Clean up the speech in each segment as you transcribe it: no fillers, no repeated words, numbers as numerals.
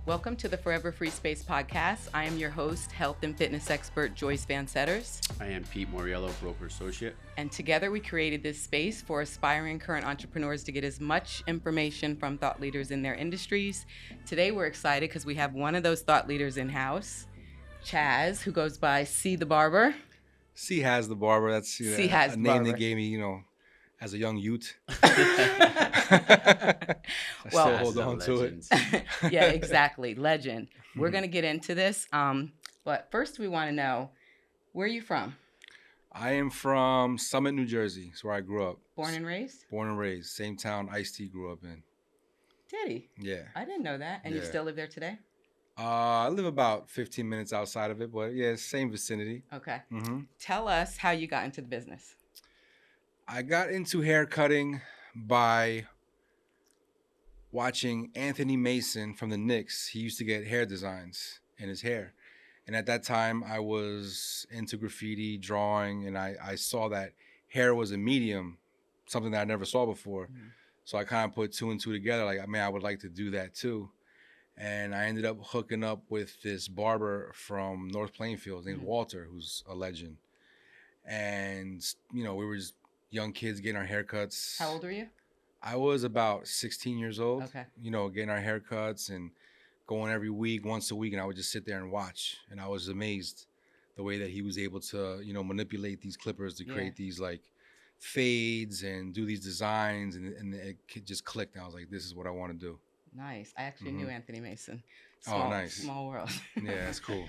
Welcome to the Forever Free Space podcast. I am your host, health and fitness expert Joyce Van Setters. I am Pete Moriello, broker associate. And together we created this space for aspiring current entrepreneurs to get as much information from thought leaders in their industries. Today we're excited because we have one of those thought leaders in-house, Chaz, who goes by C the Barber. C has the Barber. That's C has a the name Barber. they gave me, as a young youth. I Well, still hold on to it. Yeah, exactly. Legend. We're going to get into this. But first we want to know, where are you from? I am from Summit, New Jersey. That's where I grew up. Born and raised? Born and raised. Same town Ice-T grew up in. Did he? Yeah. I didn't know that. And you Yeah. still live there today? I live about 15 minutes outside of it, but yeah, same vicinity. Okay. Mm-hmm. Tell us how you got into the business. I got into hair cutting by watching Anthony Mason from the Knicks. He used to get hair designs in his hair. And at that time, I was into graffiti, drawing, and I saw that hair was a medium, something that I never saw before. Mm-hmm. So I kind of put two and two together, like, man, I would like to do that too. And I ended up hooking up with this barber from North Plainfield named Walter, who's a legend. And, we were just young kids getting our haircuts. How old were you? I was about 16 years old. Okay. Getting our haircuts and going every week, once a week, and I would just sit there and watch. And I was amazed the way that he was able to, manipulate these clippers to create these like fades and do these designs, and it just clicked. And I was like, this is what I want to do. Nice. I actually knew Anthony Mason. Oh, nice. Small world. Yeah, that's cool.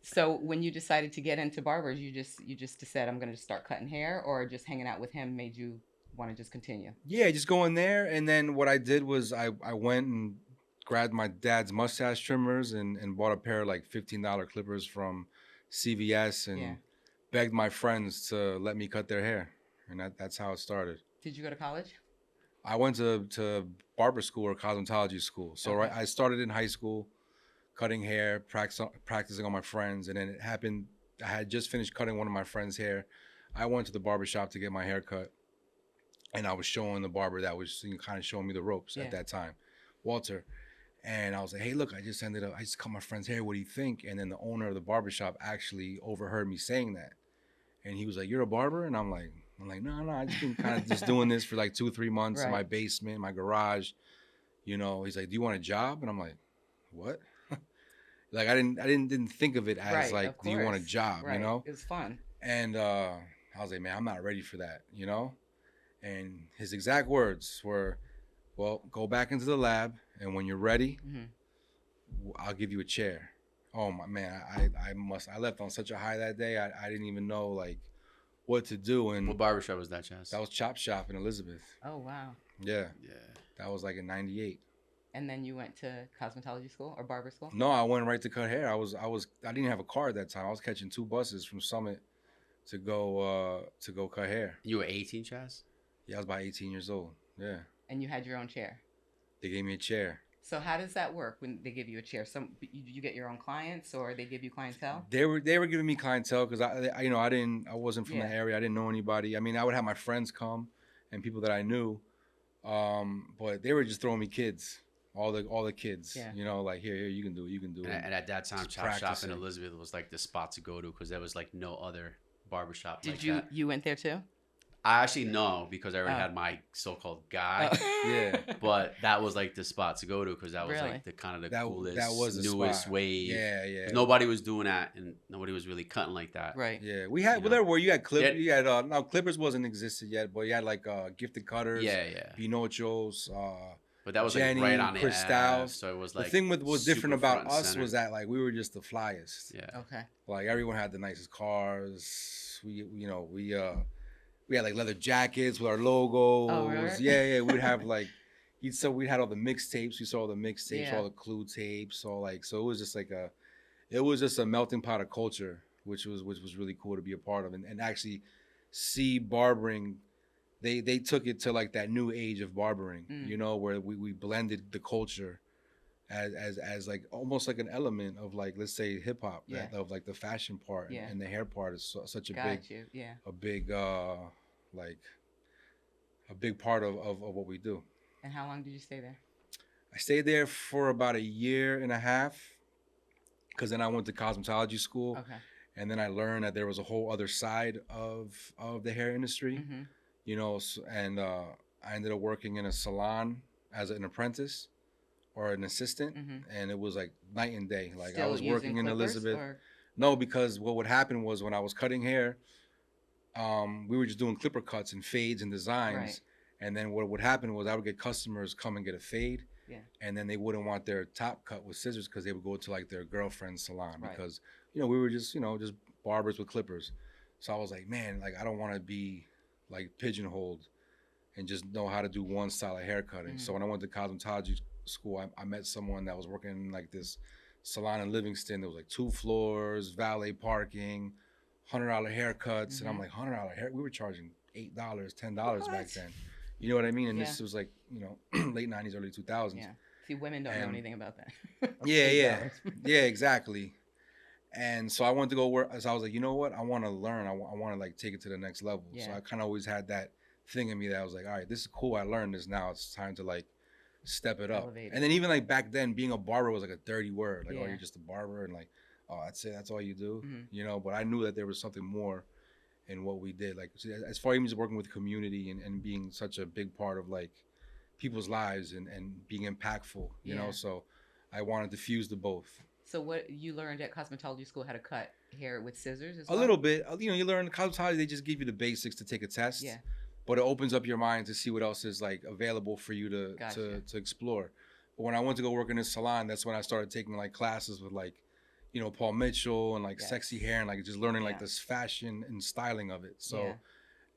So when you decided to get into barbers, you just said, I'm going to just start cutting hair, or just hanging out with him made you want to just continue? Yeah, just go in there. And then what I did was I went and grabbed my dad's mustache trimmers and bought a pair of like $15 clippers from CVS and begged my friends to let me cut their hair. And that's how it started. Did you go to college? I went to barber school or cosmetology school. So I started in high school, cutting hair, practicing on my friends. And then it happened, I had just finished cutting one of my friends' hair. I went to the barber shop to get my hair cut. And I was showing the barber that was kind of showing me the ropes at that time, Walter. And I was like, hey, look, I just cut my friend's hair. What do you think? And then the owner of the barber shop actually overheard me saying that. And he was like, you're a barber? And I'm like, no, I just been kind of just doing this for like 2-3 months in my basement, my garage. He's like, do you want a job? And I'm like, what? Like I didn't think of it as like, do you want a job? Right. It was fun. And I was like, man, I'm not ready for that, And his exact words were, well, go back into the lab, and when you're ready, I'll give you a chair. Oh my man, I left on such a high that day. I didn't even know like what to do. And what barbershop was that, Chaz? that was Chop Shop in Elizabeth. Oh wow. Yeah. That was like in '98. And then you went to cosmetology school or barber school? No, I went right to cut hair. I didn't have a car at that time. I was catching 2 buses from Summit to go cut hair. You were 18, Chaz? Yeah, I was about 18 years old. Yeah. And you had your own chair? They gave me a chair. So how does that work when they give you a chair? You get your own clients, or they give you clientele? They were giving me clientele because I wasn't from the area. I didn't know anybody. I mean, I would have my friends come and people that I knew, but they were just throwing me kids, all the kids. Yeah. Like here you can do it. And at that time, Chop Shop in Elizabeth was like the spot to go to because there was like no other barbershop. Did you went there too? I actually know because I already had my so-called guy. Yeah. But that was like the spot to go to because that was Really? like the kind of the That coolest, was the newest spot. wave. Yeah. 'Cause nobody was doing that and nobody was really cutting like that. Right. Yeah, we had you had Clippers. You had no Clippers wasn't existed yet, but you had like gifted cutters. Yeah. Pinocchos. But that was Jenny, like right on the Cristal. app, so it was like The thing was super different front about and us center. was that like we were just the flyest. Yeah. Okay. Like everyone had the nicest cars. We had like leather jackets with our logos. Oh, really? Yeah. We'd have like, we had all the mixtapes. We saw all the mixtapes, all the Clue tapes, so it was just like a melting pot of culture, which was really cool to be a part of, and actually see barbering. They took it to like that new age of barbering, where we blended the culture as like almost like an element of like, let's say hip hop, of like the fashion part and the hair part is such a big like a big part of what we do. And how long did you stay there? I I stayed there for about a year and a half, because then I went to cosmetology school, Okay. and then I learned that there was a whole other side of the hair industry, Mm-hmm. you know, and I ended up working in a salon as an apprentice or an assistant, and it was like night and day. Like Still I was working in clippers, Elizabeth. or? No, because what would happen was when I was cutting hair, we were just doing clipper cuts and fades and designs. Right. And then what would happen was I would get customers come and get a fade. Yeah. And then they wouldn't want their top cut with scissors because they would go to like their girlfriend's salon, Right. because, you know, we were just, you know, just barbers with clippers. So I was like, man, like I don't want to be like pigeonholed and just know how to do one style of hair cutting. So when I went to cosmetology school, I met someone that was working in like this salon in Livingston. There was like 2 floors, valet parking, $100 haircuts. And I'm like, $100 hair? We were charging $8, $10 back then. You know what I mean? And this was like, you know, late 90s, early 2000s. Yeah. See, women don't know anything about that. Yeah. Yeah, exactly. And so I wanted to go work. So I was like, you know what? I want to learn. I want to like take it to the next level. Yeah. So I kind of always had that thing in me that I was like, all right, this is cool. I learned this. Now it's time to like step it up. Elevate it. And then even like back then, being a barber was like a dirty word. Like, oh, Yeah. you're just a barber, and like, oh, that's it. That's all you do. You know. But I knew that there was something more in what we did. Like as far as even working with the community and being such a big part of like people's lives and being impactful. You know. So I wanted to fuse the both. So what you learned at cosmetology school, how to cut hair with scissors as A well? little bit. You know, you learn cosmetology, they just give you the basics to take a test. Yeah. But it opens up your mind to see what else is like available for you to Gotcha. to explore. But when I went to go work in this salon, that's when I started taking like classes with like, you know, Paul Mitchell and like sexy hair and like just learning like this fashion and styling of it. So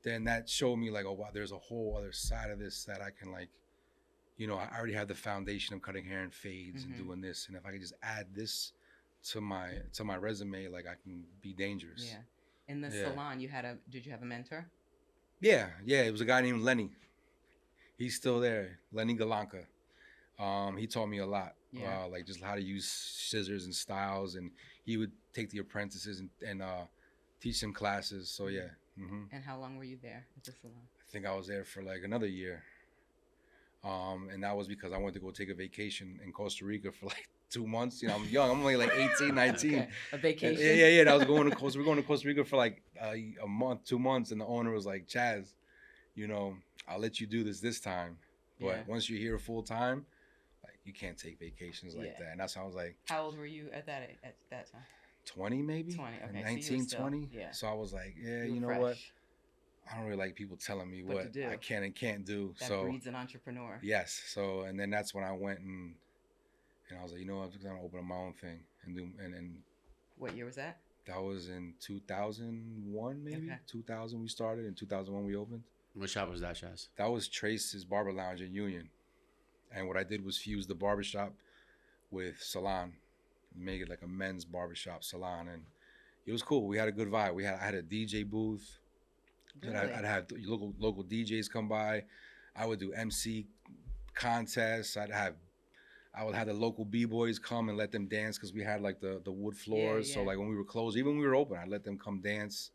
then that showed me like, oh wow, there's a whole other side of this that I can like, you know, I already have the foundation of cutting hair and fades and doing this, and if I could just add this to my resume, like I can be dangerous. Yeah. In the salon, did you have a mentor? Yeah, it was a guy named Lenny. He's still there, Lenny Galanka. He taught me a lot, like just how to use scissors and styles, and he would take the apprentices and teach them classes. So yeah. And how long were you there at the salon? I think I was there for like another year. And that was because I went to go take a vacation in Costa Rica for like 2 months. You know, I'm young. I'm only like 18, 19. Okay. A vacation? Yeah. And I was going to Costa Rica. We're going to Costa Rica for like a month, 2 months. And the owner was like, Chaz, you know, I'll let you do this time. But once you're here full time, like you can't take vacations like that. And that's how I was like. How old were you at that time? 20 maybe? 20, okay. 19, so 20? Yeah. So I was like, yeah, you know fresh. what? I don't really like people telling me what I can and can't do. That so breeds an entrepreneur. Yes. So and then that's when I went and I was like, you know what, I'm just gonna open up my own thing and do and What year was that? That was in 2001 maybe. Okay. 2000 we started. In 2001 we opened. What shop was that, Chaz? That was Trace's Barber Lounge in Union. And what I did was fuse the barbershop with salon, make it like a men's barbershop salon, and it was cool. We had a good vibe. I had a DJ booth. Really? I'd have local DJs come by. I would do MC contests. I would have the local b-boys come and let them dance because we had like the wood floors. Yeah. So like when we were closed, even when we were open, I'd let them come dance.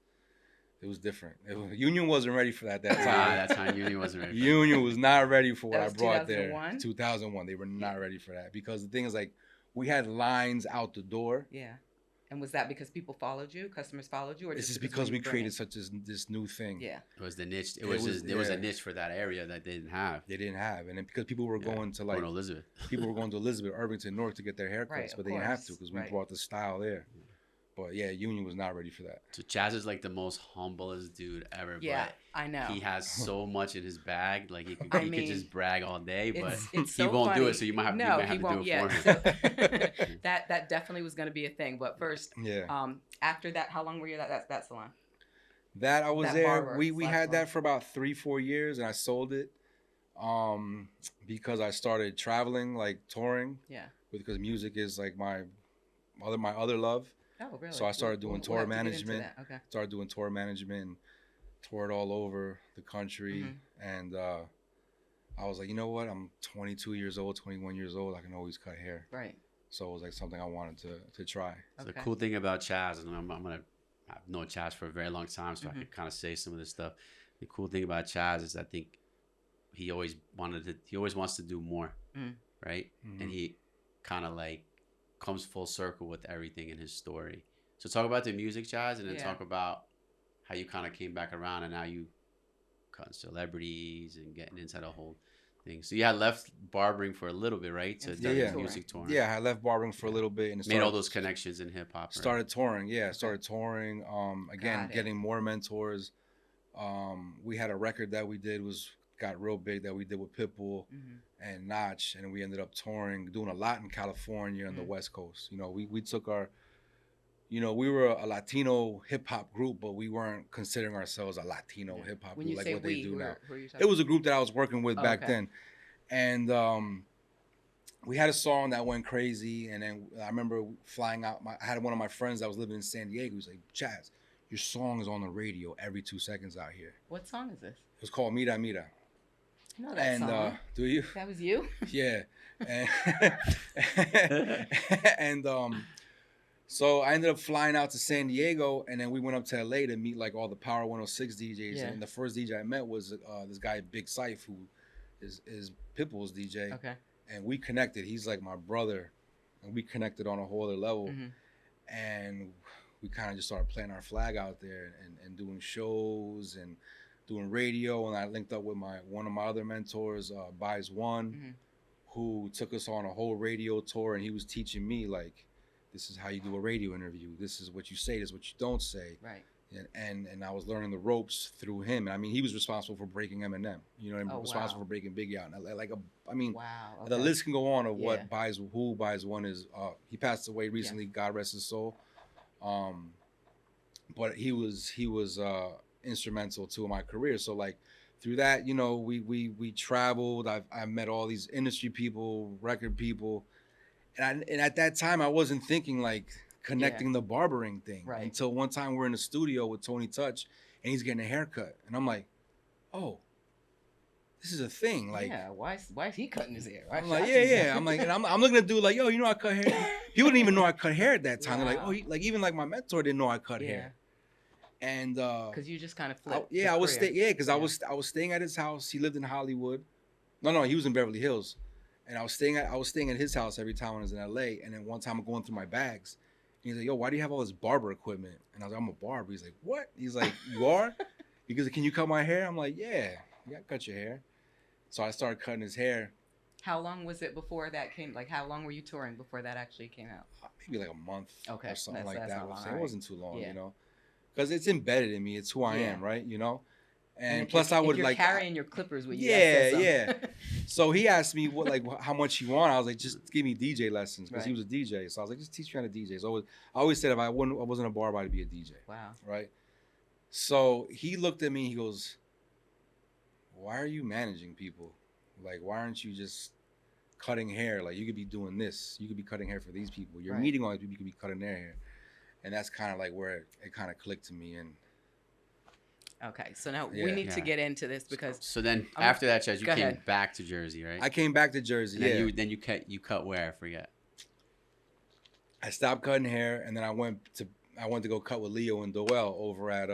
It was different. Union wasn't ready for that time. That time Union wasn't ready. Union was not ready for what I brought 2001? there. 2001. They were not ready for that because the thing is like we had lines out the door. Yeah. And was that because people followed you, customers followed you, or This is because we created this new thing. Yeah. It was the niche. It was a niche for that area that they didn't have. They didn't have, and then because people were going to like Elizabeth. People were going to Elizabeth, Irvington, North to get their haircuts, Right, but they didn't have to because we brought the style there. But yeah, Union was not ready for that. So Chaz is like the most humblest dude ever. Yeah, but I know. He has so much in his bag. Like he could just brag all day, but it's he so won't funny. do it. So you might have, to do it for him. So that definitely was going to be a thing. But first, after that, how long were you at that salon? That I was there. Barber We had that for about 3-4 years, and I sold it because I started traveling, like touring. Yeah. Because music is like my other love. Oh, really? So I started doing tour management. Okay. Started doing tour management and toured all over the country. And I was like, you know what? I'm 22 years old, 21 years old. I can always cut hair. Right. So it was like something I wanted to try. So the cool thing about Chaz, and I'm gonna I've known Chaz for a very long time, so I could kind of say some of this stuff. The cool thing about Chaz is I think he always wants to do more. right? And he kind of like comes full circle with everything in his story. So talk about the music, Chaz, and then talk about how you kind of came back around and now you cutting celebrities and getting into the whole thing. So you had left barbering for a little bit, right? To music touring. Yeah, I left barbering for a little bit and made all those connections in hip hop. Right? Started touring. Yeah, started touring. Again, getting more mentors. We had a record that we did got real big that we did with Pitbull and Notch, and we ended up touring, doing a lot in California and the West Coast. You know, we took our, you know, we were a Latino hip hop group, but we weren't considering ourselves a Latino hip hop group like what they do now. It was a group that I was working with back then, and we had a song that went crazy. And then I remember flying out. I had one of my friends that was living in San Diego. He was like, "Chaz, your song is on the radio every 2 seconds out here." What song is this? It was called Mira Mira. I know that song. Do you? That was you? Yeah. And so I ended up flying out to San Diego, and then we went up to LA to meet like all the Power 106 DJs. And the first DJ I met was this guy Big Syph, who is Pitbull's DJ. Okay. And we connected. He's like my brother, and we connected on a whole other level. And we kind of just started playing our flag out there and doing shows and doing radio. And I linked up with one of my other mentors, Buys One, who took us on a whole radio tour, and he was teaching me like, this is how you do a radio interview. This is what you say. This is what you don't say. Right. And I was learning the ropes through him. And I mean, he was responsible for breaking Eminem. You know what I mean? Responsible for breaking Biggie out. And the list can go on of what Buys One is. He passed away recently. God rest his soul. But he was instrumental to my career. So like through that, you know, we traveled. I met all these industry people, record people, and at that time I wasn't thinking like connecting the barbering thing until one time we're in the studio with Tony Touch, and he's getting a haircut, and I'm like, oh, this is a thing. Like, why is he cutting his hair? I'm like, I'm like, and I'm looking at dude like, yo, you know I cut hair. He wouldn't even know I cut hair at that time. They're like, oh, even like my mentor didn't know I cut hair. And because you just kind of flipped. I was because I was staying at his house. He lived in Hollywood. No, he was in Beverly Hills, and I was staying at his house every time when I was in LA. And then one time I'm going through my bags, and he's like, yo, why do you have all this barber equipment? And I was like, I'm a barber. He's like, what? He's like, you are? He goes, can you cut my hair? I'm like, yeah, you gotta cut your hair. So I started cutting his hair. How long was it before that came? Like, how long were you touring before that actually came out? Maybe like a month or something like that. Long, it wasn't too long, you know, because it's embedded in me. It's who I am, right? You know, and plus I would like carrying your clippers with you. Yeah. So he asked me how much you want. I was like, just give me DJ lessons because he was a DJ. So I was like, just teach me how to DJ. So I always said if I wasn't a barber, I'd be a DJ. Wow. Right. So he looked at me. He goes, why are you managing people? Like, why aren't you just cutting hair? Like, you could be doing this. You could be cutting hair for these people. You're meeting all these people. You could be cutting their hair. And that's kind of like where it kind of clicked to me. And okay, so now we need to get into this because. So then after that, Chaz, you came back to Jersey, right? I came back to Jersey. And then you cut where? I forget. I stopped cutting hair, and then I went to go cut with Leo and Doel over at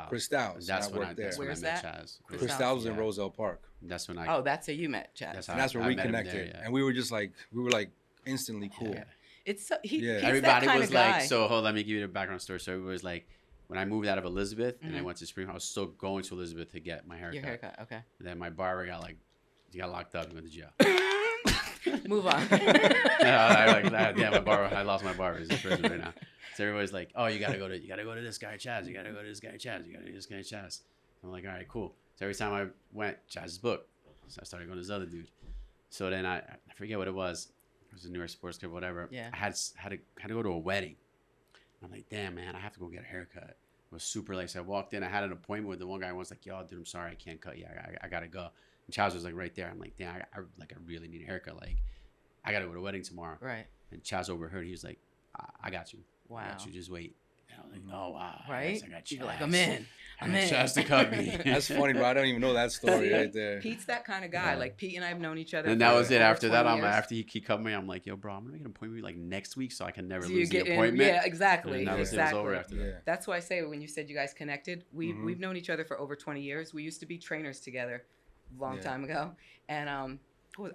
Cristal's. That's when I met Chaz. Cristal's was in Roselle Park. That's when that's how you met Chaz. That's where we connected, and we were just like instantly cool. Yeah. He's everybody that kind was of like, guy. so hold on, let me give you the background story. So everybody was like, when I moved out of Elizabeth and I went to Spring, I was still going to Elizabeth to get my haircut. Your haircut, okay. And then my barber got locked up and went to jail. Move on. My barber. I lost my barber. He's in prison right now. So everybody's like, "Oh, you gotta go to this guy Chaz. You gotta go to this guy Chaz. You gotta go to this guy Chaz." I'm like, "All right, cool." So every time I went, Chaz's book. So I started going to this other dude. So then I forget what it was. It was a New York sports club, whatever. Yeah. I had to go to a wedding. I'm like, "Damn, man, I have to go get a haircut." It was super late. So I walked in. I had an appointment with the one guy. I was like, "Yo, dude, I'm sorry, I can't cut you. I gotta go." And Chaz was like right there. I'm like, "Damn, I really need a haircut. Like, I gotta go to a wedding tomorrow." Right. And Chaz overheard. He was like, "I got you. Wow. I got you. Just wait." And I was like, "Oh wow." Right. I got Chaz. You're like, I'm in. Chaz to cut me. That's funny, bro. I don't even know that story right there. Pete's that kind of guy. Like Pete and I have known each other. And that was it. After that, after he he cut me, I'm like, "Yo, bro, I'm gonna make an appointment like next week, so I can never so lose the appointment." Yeah, exactly. And that was, exactly. It was over after that. Yeah. That's why I say when you said you guys connected, we've known each other for over 20 years. We used to be trainers together a long time ago, and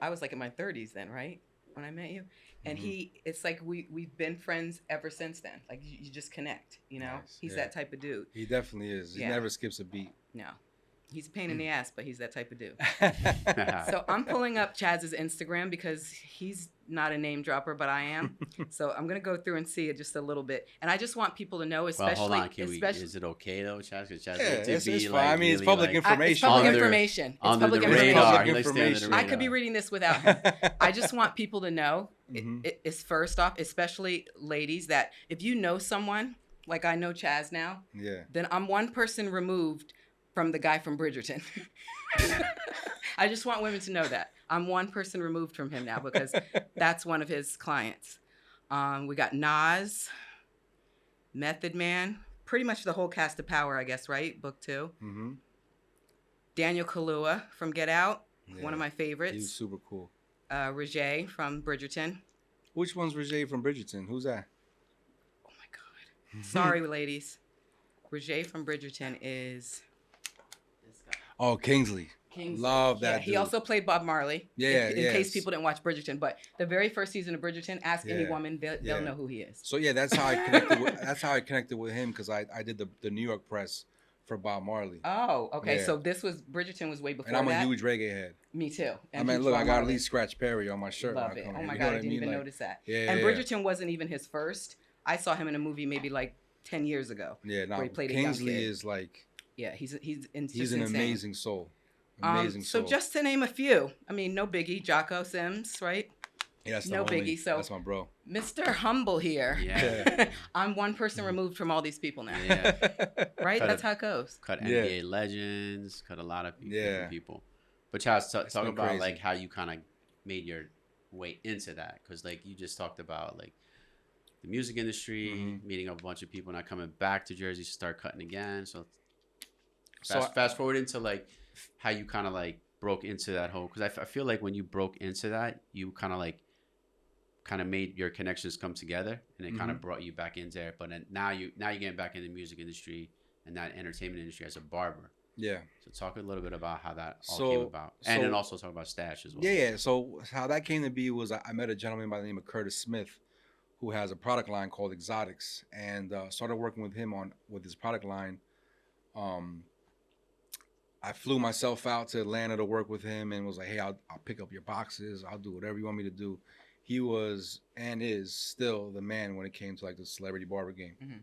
I was like in my 30s then, right? When I met you. And it's like we've been friends ever since then. Like you just connect, you know? Nice. He's Yeah. that type of dude. He definitely is. He Yeah. never skips a beat. No. He's a pain in the ass, but he's that type of dude. So I'm pulling up Chaz's Instagram because he's not a name dropper, but I am. So I'm gonna go through and see it just a little bit, and I just want people to know, especially. Well, hold on. Is it okay though, Chaz? Because Chaz Yeah, like to it's be fine. like, I mean, it's really, public like, information. It's public Under- information. It's under public the information. radar. Public He likes to stay under the information. I could be radar. reading this without him. I just want people to know, Mhm. it's first off, especially ladies, that if you know someone, like I know Chaz now, Yeah. then I'm one person removed from the guy from Bridgerton. I just want women to know that. I'm one person removed from him now because that's one of his clients. We got Nas, Method Man, pretty much the whole cast of Power, I guess, right? Book 2. Mm-hmm. Daniel Kaluuya from Get Out, Yeah. one of my He was favorites. super cool. Roger from Bridgerton. Which one's Roger from Bridgerton? Who's that? Oh my God. Sorry, ladies. Roger from Bridgerton is this guy. Oh, Kingsley. Kingsley. Love Yeah, that he dude. also played Bob Marley. Yeah, in case people didn't watch Bridgerton, but the very first season of Bridgerton, ask any Yeah, woman, they'll yeah. know who he is. So yeah, that's how I connected with him because I did the New York press for Bob Marley. Oh, okay. Yeah. So Bridgerton was way before And I'm that. a huge reggae head. Me too. I mean, huge look, Bob I got at Marley. least Scratch Perry on my shirt. Love when I it. come Oh here, my you God, know I what didn't even Like, notice that. Yeah, And yeah. Bridgerton wasn't even his first. I saw him in a movie maybe like 10 years ago. Yeah, no, where he played a young Kingsley kid. is like Yeah, he's he's just an insane. amazing soul. Amazing So soul. just to name a few, I mean, no biggie, Jocko Sims, right? yeah, that's the no homie. biggie, so- that's my bro. Mr. Humble here. Yeah. I'm one person removed from all these people now. Yeah. Right? Cut That's a- how it goes. Cut Yeah. NBA legends, cut a lot of Yeah. different people. But Chaz, talk been about crazy. like how you kind of made your way into that, because like you just talked about like the music industry, Mhm. meeting up a bunch of people, not coming back to Jersey to start cutting again. So So fast forward into like how you kind of like broke into that whole, because I feel like when you broke into that, you kind of made your connections come together, and it kind of brought you back in there. But then now you're getting back in the music industry and that entertainment industry as a barber. yeah. So talk a little bit about how that all So- came about, and then so- also talk about Stache as well. Yeah. So how that came to be was I met a gentleman by the name of Curtis Smith, who has a product line called Exotics, and started working with him with his product line. I flew myself out to Atlanta to work with him, and was like, "Hey, I'll pick up your boxes. I'll do whatever you want me to do." He was and is still the man when it came to like the Celebrity Barber game. Mhm.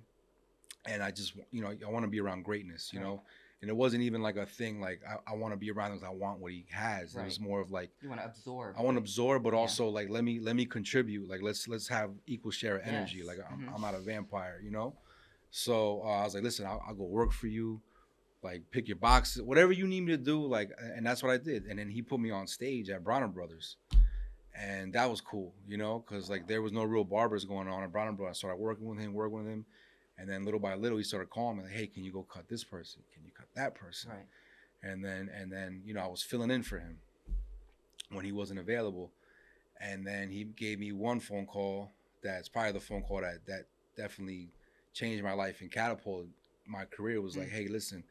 And I just, I want to be around greatness, Right. know. And it wasn't even like a thing like I want to be around him because I want what he has. It was Right. more of like You want to absorb. I want to absorb, but Yeah. also like let me contribute. Like let's have equal share of energy. Yes. Like I'm, Mhm. I'm not a vampire, So I was like, listen, I'll go work for you. Like pick your boxes, whatever you need me to do. Like, and that's what I did. And then he put me on stage at Bronner Brothers, and that was cool, because like there was no real barbers going on at Bronner Brothers. I started working with him, and then little by little he started calling me like, hey, can you go cut this person? Can you cut that person? Right. And then I was filling in for him when he wasn't available. And then he gave me one phone call that's probably the phone call that definitely changed my life and catapulted my career. It was like, hey, listen,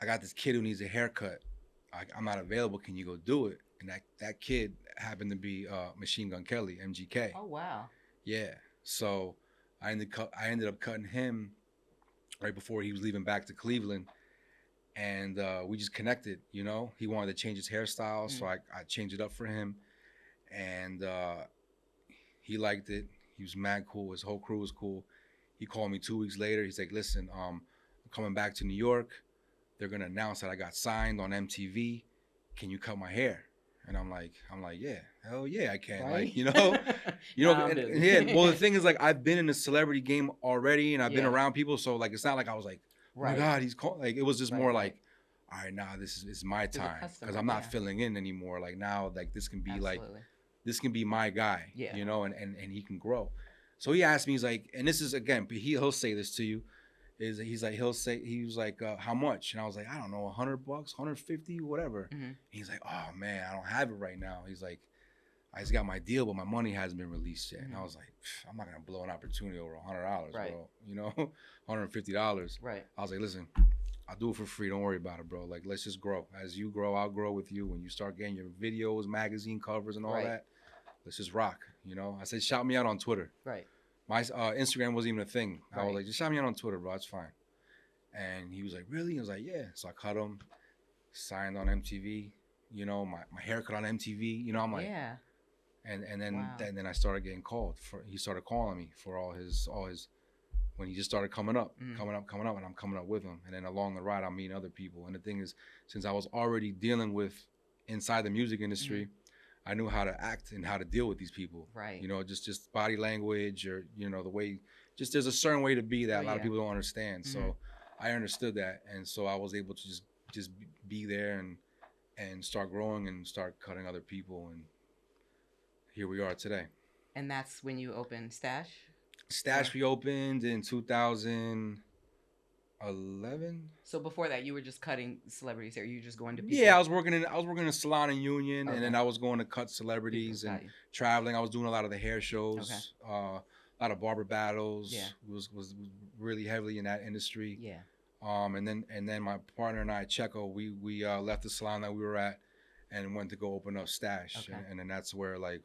I got this kid who needs a haircut. I'm not available. Can you go do it? And that kid happened to be Machine Gun Kelly, MGK. Oh, wow. Yeah. So I ended up cutting him right before he was leaving back to Cleveland, and we just connected. He wanted to change his hairstyle, so I changed it up for him, and he liked it. He was mad cool. His whole crew was cool. He called me 2 weeks later. He's like, "Listen, I'm coming back to New York. They're gonna announce that I got signed on MTV. Can you cut my hair?" And I'm like, yeah, hell yeah, I can. Right? Like, Nah, I'm and, busy. yeah. Well, the thing is, like, I've been in the celebrity game already, and I've been Yeah. around people, so like, it's not like I was like, oh Right. my God, he's called. Like, it was just Right, more right. like, all right, nah, this is my There's a time customer, because I'm not yeah. filling in anymore. Like now, like this can be like Absolutely. this can be my guy, Yeah. and he can grow. So he asked me, he's like, and this is again, he'll say this to you, he was like, how much? And I was like, I don't know, $100, 150, whatever. Mhm. He's like, oh man, I don't have it right now. He's like, I just got my deal, but my money hasn't been released yet. And I was like, I'm not gonna blow an opportunity over $100, Right. bro. $150. Right. I was like, listen, I'll do it for free. Don't worry about it, bro. Like, let's just grow. As you grow, I'll grow with you. When you start getting your videos, magazine covers, and all Right. that, let's just rock. You know, I said, shout me out on Twitter. Right. My Instagram wasn't even a thing. I was Right. like, just shout me out on Twitter, bro. It's fine. And he was like, really? I was like, yeah. So I cut him, signed on MTV. You know, my haircut on MTV. You know, I'm like, Yeah. and then Wow. then I started getting called for. He started calling me for all his when he just started coming up, and I'm coming up with him. And then along the ride, I'm meeting other people. And the thing is, since I was already dealing with inside the music industry, I knew how to act and how to deal with these people. Right. You know, just body language, or you know, the way, just there's a certain way to be that a lot of people don't understand. So I understood that, and so I was able to just be there and start growing and start cutting other people, and here we are today. And that's when you opened Stache? Stache we opened in 2011. So before that, you were just cutting celebrities, or you just going to people? Yeah, I was working in a salon in Union, Okay. and then I was going to cut celebrities and traveling. I was doing a lot of the hair shows, a lot of barber battles. Yeah. Was really heavily in that industry. Yeah. And then my partner and I, Checo, we left the salon that we were at and went to go open up Stache, Okay. and then that's where like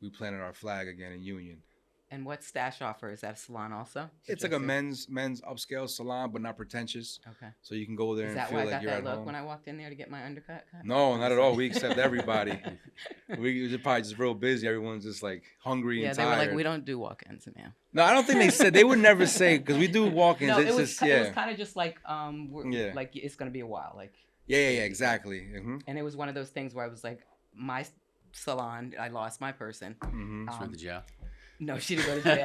we planted our flag again in Union. And what Stache offers? Is that salon also? It's like a men's upscale salon, but not pretentious. Okay. So you can go there Is and that feel why I like got you're that at look home. when I walked in there to get my undercut cut? No, not at all. We accept everybody. We just probably just real busy. Everyone's just like hungry and tired. Yeah, they were like, we don't do walk-ins, man. No, I don't think they said. They would never say, because we do walk-ins. No, it's it was just yeah. It was kind of just like like it's gonna be a while, like. Yeah, exactly. Mm-hmm. And it was one of those things where I was like, my salon, I lost my person. Mm-hmm. She went to jail. No, she didn't go to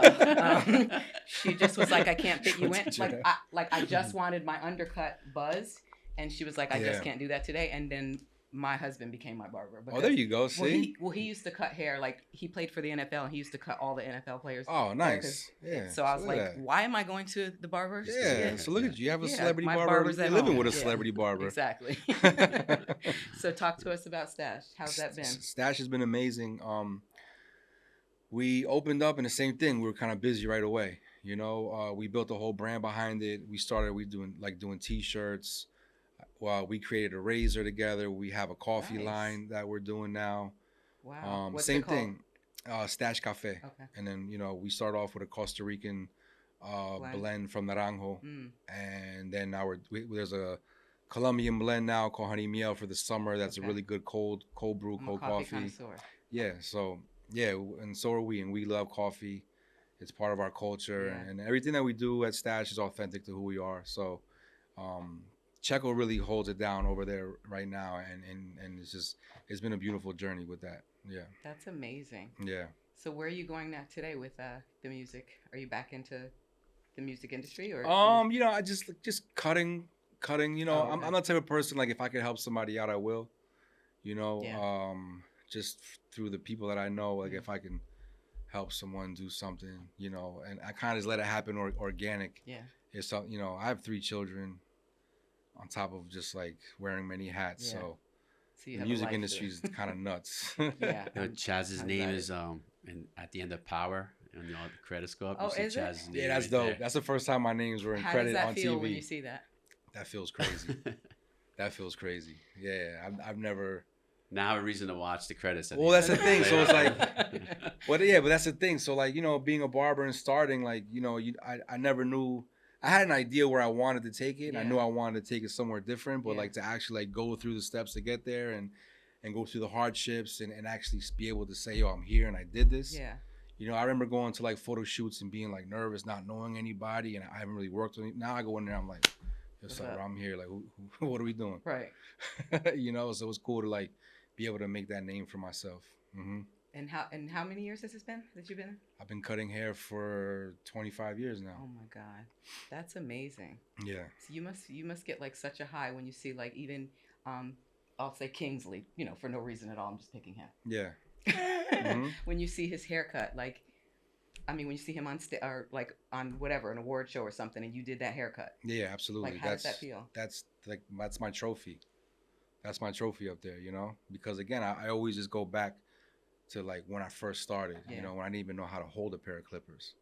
jail. She just was like, I can't fit you in. I just wanted my undercut buzz, and she was like, I just can't do that today. And then my husband became my barber. Oh, there you go. See? Well, he used to cut hair. Like, he played for the NFL, and he used to cut all the NFL players. Oh, nice. Yeah. So I was like, why am I going to the barber? Yeah. So look at you. You have a celebrity my barber. barber's You're at living home. with a celebrity barber. Exactly. So talk to us about Stache. How's that been? Stache has been amazing. We opened up, and the same thing. We were kind of busy right away. You know, we built a whole brand behind it. We doing T-shirts. Well, we created a razor together. We have a coffee line that we're doing now. Wow. What's Same it called? thing. Stache Cafe. Okay. And then, you know, we start off with a Costa Rican blend from Naranjo. And then there's a Colombian blend now called Honey Miel for the summer. That's a really good cold brew, cold coffee. Connoisseur. Yeah. So, yeah. And so are we. And we love coffee. It's part of our culture. And everything that we do at Stache is authentic to who we are. So, Checo really holds it down over there right now, and it's been a beautiful journey with that. Yeah. That's amazing. Yeah. So where are you going now today with the music? Are you back into the music industry, or? You know, I just cutting. You know, Oh, okay. I'm the type of person, like, if I could help somebody out, I will. You know, just through the people that I know, like if I can help someone do something, you know, and I kind of just let it happen organic. Yeah. It's you know, I have 3 children. On top of just like wearing many hats, so the music industry is kind of nuts. Yeah. You know, Chaz's name is at the end of Power, and the credits go up. Oh, you is see it? Chaz's name Yeah, that's right dope. there. That's the first time my names were in How credit does that on feel TV. when you see that? That feels crazy. That feels crazy. Yeah, I've never. Now a reason to watch the credits. Well, that's the thing. So it's like, but that's the thing. So like, you know, being a barber and starting, like, you know, I never knew. I had an idea where I wanted to take it. Yeah. I knew I wanted to take it somewhere different, but like to actually like go through the steps to get there and go through the hardships and actually be able to say, yo, I'm here and I did this. Yeah. You know, I remember going to like photo shoots and being like nervous, not knowing anybody, and I haven't really worked with it. Now I go in there, I'm like, yes, sir, I'm here. Like, what are we doing? Right. You know, so it's cool to like be able to make that name for myself. Mm-hmm. And how many years has this been that you've been? I've been cutting hair for 25 years now. Oh my God, that's amazing. Yeah. So you must get like such a high when you see like even I'll say Kingsley, you know, for no reason at all. I'm just picking him. Yeah. Mm-hmm. When you see his haircut, like, I mean, when you see him on or like on whatever, an award show or something, and you did that haircut. Yeah, absolutely. Like, how does that feel? That's my trophy. That's my trophy up there, you know? Because again, I always just go back to like when I first started, you know, when I didn't even know how to hold a pair of clippers.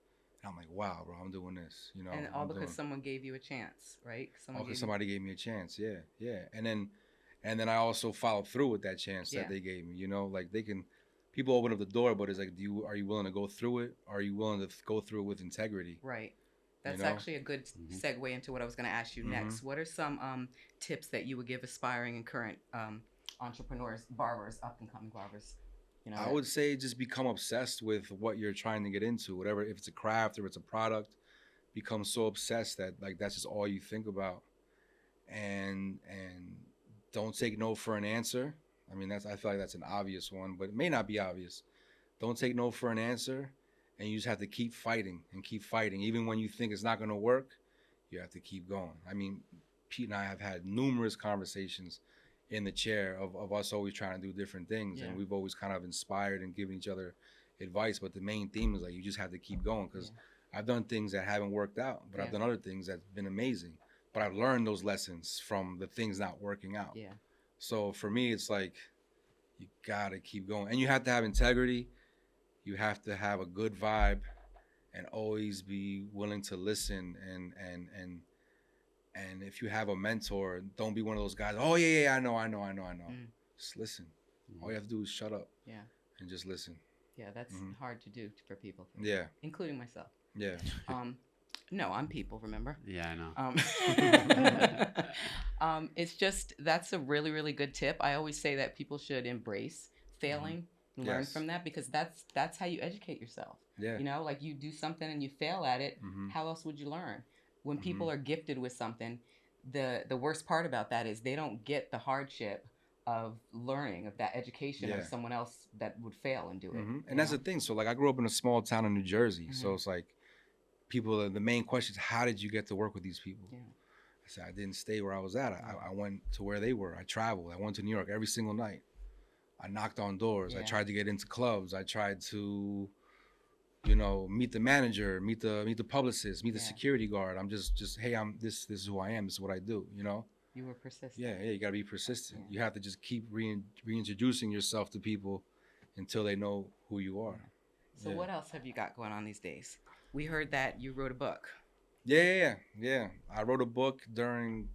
I'm like, wow, bro, I'm doing this, you know. And all I'm because doing, someone gave you a chance, right? all because Gave somebody gave me a chance. Yeah, yeah. And then I also followed through with that chance that they gave me. You know, like people open up the door, but it's like, are you willing to go through it? Are you willing to go through it with integrity? Right. You That's know? actually a good segue into what I was going to ask you next. What are some tips that you would give aspiring and current entrepreneurs, barbers, up and coming barbers? You know, I would say just become obsessed with what you're trying to get into, whatever, if it's a craft or it's a product, become so obsessed that like that's just all you think about. And don't take no for an answer. I mean, I feel like that's an obvious one, but it may not be obvious. Don't take no for an answer, and you just have to keep fighting and keep fighting. Even when you think it's not going to work, you have to keep going. I mean, Pete and I have had numerous conversations in the chair of us always trying to do different things, and we've always kind of inspired and given each other advice. But the main theme is like you just have to keep going, because I've done things that haven't worked out, but I've done other things that's been amazing. But I've learned those lessons from the things not working out. Yeah. So for me, it's like you gotta keep going, and you have to have integrity. You have to have a good vibe, and always be willing to listen. And if you have a mentor, don't be one of those guys. Oh yeah, I know. Just listen. All you have to do is shut up. Yeah. And just listen. Yeah, that's hard to do for people. Yeah. Including myself. Yeah. No, I'm people, remember? Yeah, I know. It's just, that's a really, really good tip. I always say that people should embrace failing, learn from that, because that's how you educate yourself. Yeah. You know, like you do something and you fail at it, how else would you learn? When people are gifted with something, the worst part about that is they don't get the hardship of learning, of that education of someone else that would fail and do it. And that's the thing. So like I grew up in a small town in New Jersey. So it's like the main question is, how did you get to work with these people? Yeah. I said, I didn't stay where I was at. I went to where they were. I traveled. I went to New York every single night. I knocked on doors. I tried to get into clubs. I tried to, meet the manager, meet the publicist, meet the security guard. I'm just hey, this is who I am. This is what I do, You were persistent. Yeah, you got to be persistent. You have to just keep reintroducing yourself to people until they know who you are. So what else have you got going on these days? We heard that you wrote a book. Yeah. I wrote a book during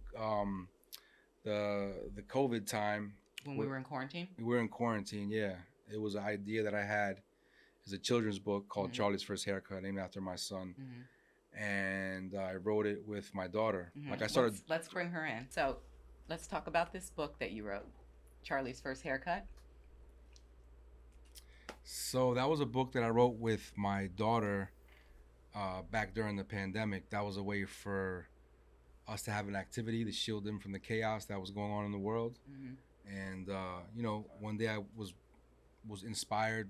the COVID time. When we were in quarantine? We were in quarantine, yeah. It was an idea that I had. It's a children's book called Charlie's First Haircut, named after my son. And I wrote it with my daughter. Like I started. Let's bring her in. So let's talk about this book that you wrote, Charlie's First Haircut. So that was a book that I wrote with my daughter back during the pandemic. That was a way for us to have an activity to shield them from the chaos that was going on in the world. And one day I was inspired,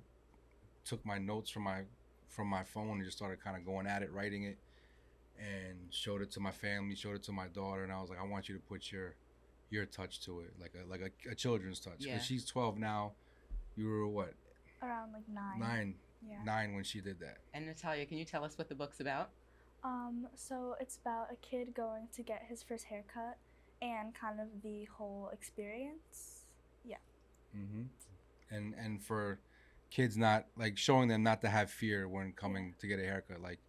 took my notes from my phone and just started kind of going at it, writing it, and showed it to my family, showed it to my daughter, and I was like, I want you to put your touch to it, like a children's touch. Yeah. Because she's 12 now. You were what? Around like 9. 9 when she did that. And Natalia, can you tell us what the book's about? So it's about a kid going to get his first haircut and kind of the whole experience. Yeah. And for kids, not like showing them not to have fear when coming to get a haircut. Like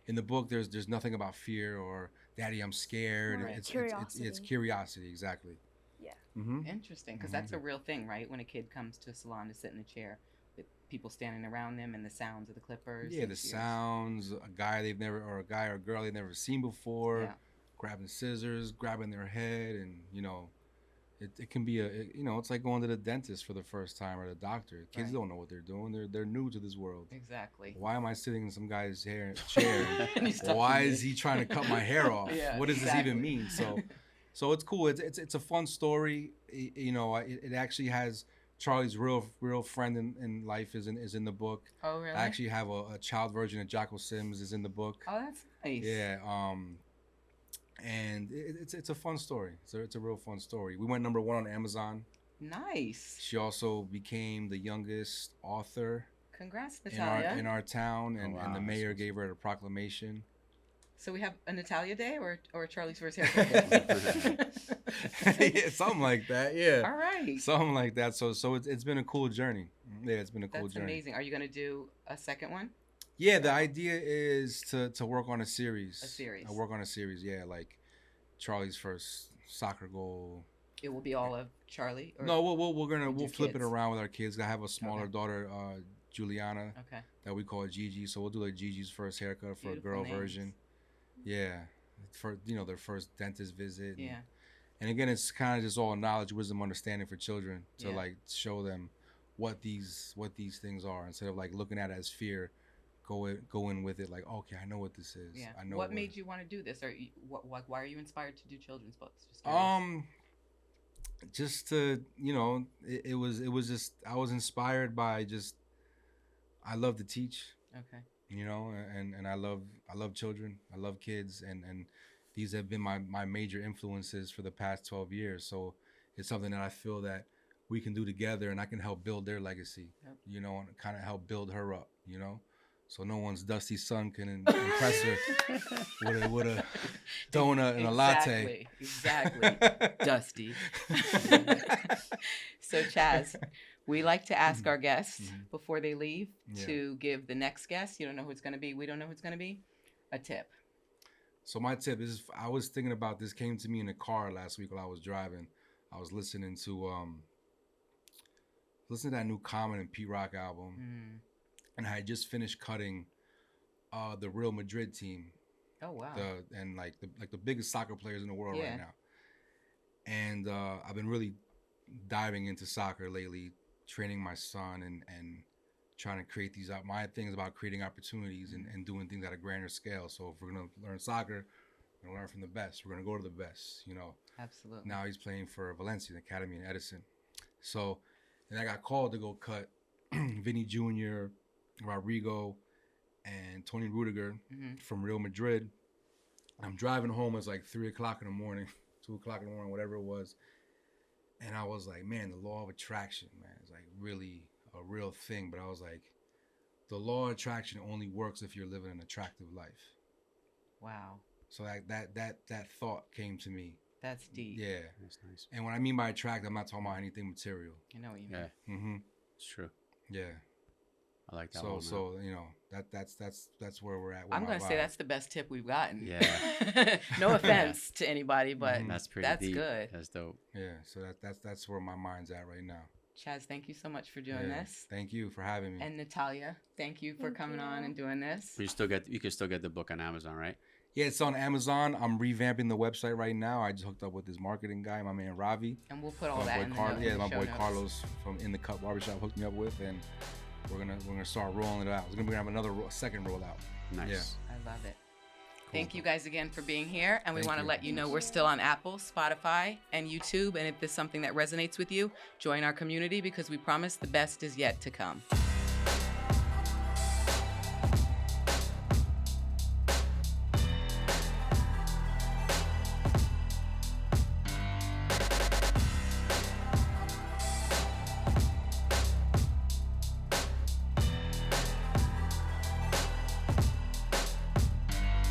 in the book, there's nothing about fear or daddy, I'm scared. Right. It's curiosity, exactly. Yeah. Interesting, because that's a real thing, right? When a kid comes to a salon to sit in a chair with people standing around them and the sounds of the clippers. Yeah, the sounds, a guy or a girl they've never seen before, grabbing scissors, grabbing their head, and it can be it's like going to the dentist for the first time or the doctor. Kids don't know what they're doing. They're new to this world. Exactly. Why am I sitting in some guy's chair? Why is he trying to cut my hair off? What does this even mean? So it's cool. It's a fun story. It actually has Charlie's real friend in life is in the book. Oh, really? I actually have a child version of Jocko Sims is in the book. Oh, that's nice. Yeah. And it's a fun story. So it's a real fun story. We went #1 on Amazon. Nice. She also became the youngest author Congrats, Natalia. in our town, and the mayor awesome. gave her a proclamation. So we have a Natalia Day or Charlie's First Haircut? Yeah, something like that. Yeah. All right. Something like that. So it's been a cool journey. Yeah, it's been a cool That's journey. amazing. Are you going to do a second one? Yeah, the idea is to work on a series. A series. I work on a series. Yeah, like Charlie's first soccer goal. It will be all of Charlie. Or No, we're gonna with your flip it kids? around with our kids. I have a smaller Okay. daughter, Juliana, Okay. that we call Gigi. So we'll do like Gigi's first haircut for Beautiful a girl names. version. Yeah, for their first dentist visit. Yeah. And again, it's kind of just all knowledge, wisdom, understanding for children to Yeah. like show them what these things are instead of like looking at it as fear. Go in with it like, okay, I know what this is. Yeah. I know What made you want to do this, or why are you inspired to do children's books? Just curious. Just to it was just I was inspired by just I love to teach, Okay. and I love children, I love kids, and these have been my major influences for the past 12 years. So it's something that I feel that we can do together, and I can help build their legacy. Yep. And kind of help build her up. So no one's dusty son can impress her with a donut and a latte. Exactly. Dusty. So Chaz, we like to ask our guests before they leave to give the next guest, you don't know who it's going to be, we don't know who it's going to be, a tip. So my tip is, I was thinking about this, came to me in the car last week while I was driving. I was listening to that new Common and Pete Rock album. And I had just finished cutting the Real Madrid team. Oh wow! The biggest soccer players in the world Yeah. right now. And I've been really diving into soccer lately, training my son and trying to create these. My thing is about creating opportunities and doing things at a grander scale. So if we're gonna learn soccer, we're gonna learn from the best. We're gonna go to the best. Absolutely. Now he's playing for Valencia, the academy in Edison. So, and I got called to go cut Vinny Jr., Rodrigo, and Tony Rudiger from Real Madrid. I'm driving home. It's like 3 o'clock in the morning, 2 o'clock in the morning, whatever it was. And I was like, man, the law of attraction, man, is like really a real thing. But I was like, the law of attraction only works if you're living an attractive life. Wow. So that thought came to me. That's deep. Yeah. That's nice. And when I mean by attractive, I'm not talking about anything material. I know what you mean. Yeah. Mm-hmm. It's true. Yeah. I like that So one. that's where we're at. With I'm my gonna say vibe. that's the best tip we've gotten. Yeah. No offense to anybody, but That's pretty that's deep. good. That's dope. Yeah. So that's where my mind's at right now. Chaz, thank you so much for doing Yeah. this. Thank you for having me. And Natalia, thank you for Thank coming you. on and doing this. You can still get the book on Amazon, right? Yeah, it's on Amazon. I'm revamping the website right now. I just hooked up with this marketing guy, my man Ravi. And we'll put all that in the my show boy notes. Carlos from In the Cut Barbershop hooked me up with, and we're gonna start rolling it out. We're gonna have another second rollout. Nice. Yeah. I love it. Thank you guys again for being here. And we Thank want to you. let you know we're still on Apple, Spotify, and YouTube. And if there's something that resonates with you, join our community because we promise the best is yet to come.